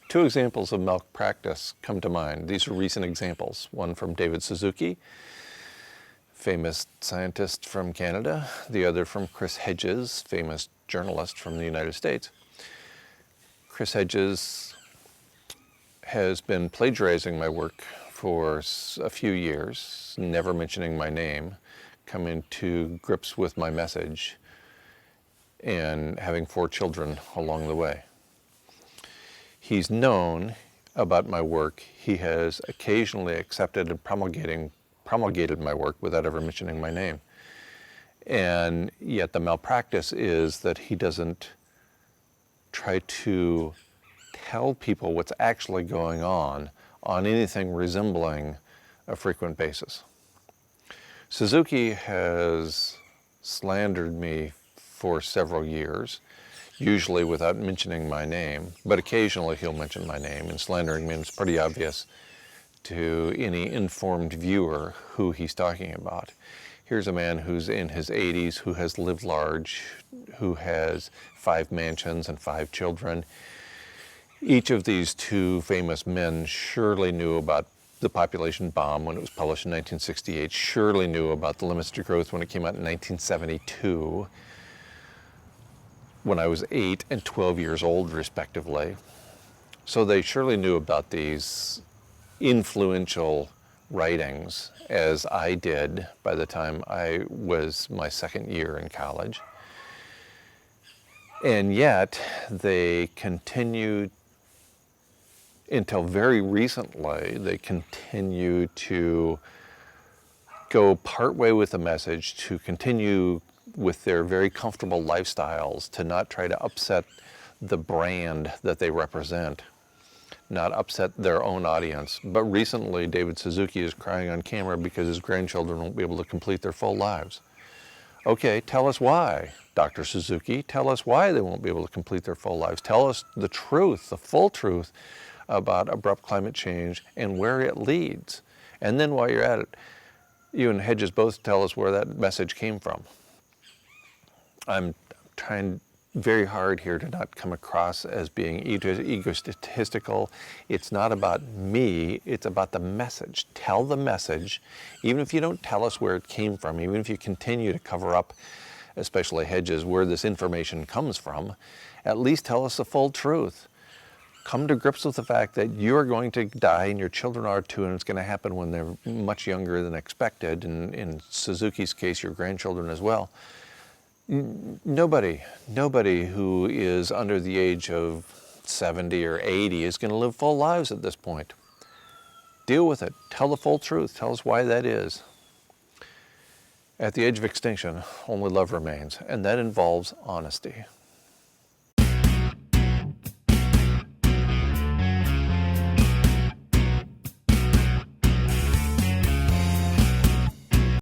Two examples of malpractice come to mind. These are recent examples. One from David Suzuki, famous scientist from Canada. The other from Chris Hedges, famous journalist from the United States. Chris Hedges has been plagiarizing my work for a few years, never mentioning my name, coming to grips with my message, and having 4 children along the way. He's known about my work. He has occasionally accepted and promulgated my work without ever mentioning my name. And yet the malpractice is that he doesn't try to tell people what's actually going on anything resembling a frequent basis. Suzuki has slandered me for several years, usually without mentioning my name, but occasionally he'll mention my name, and slandering me is pretty obvious to any informed viewer who he's talking about. Here's a man who's in his 80s, who has lived large, who has 5 mansions and 5 children. Each of these 2 famous men surely knew about the population bomb when it was published in 1968, surely knew about the limits to growth when it came out in 1972, when I was 8 and 12 years old, respectively. So they surely knew about these influential writings, as I did by the time I was my 2nd year in college. And yet they continued, until very recently, they continue to go partway with the message, to continue with their very comfortable lifestyles, to not try to upset the brand that they represent, not upset their own audience. But recently, David Suzuki is crying on camera because his grandchildren won't be able to complete their full lives. Okay, tell us why, Dr. Suzuki. Tell us why they won't be able to complete their full lives. Tell us the truth, the full truth about abrupt climate change and where it leads. And then while you're at it, you and Hedges both tell us where that message came from. I'm trying very hard here to not come across as being egotistical. It's not about me, it's about the message. Tell the message, even if you don't tell us where it came from, even if you continue to cover up, especially Hedges, where this information comes from, at least tell us the full truth. Come to grips with the fact that you're going to die and your children are too, and it's going to happen when they're much younger than expected, and in Suzuki's case, your grandchildren as well. Nobody who is under the age of 70 or 80 is going to live full lives at this point. Deal with it. Tell the full truth. Tell us why that is. At the age of extinction, only love remains, and that involves honesty.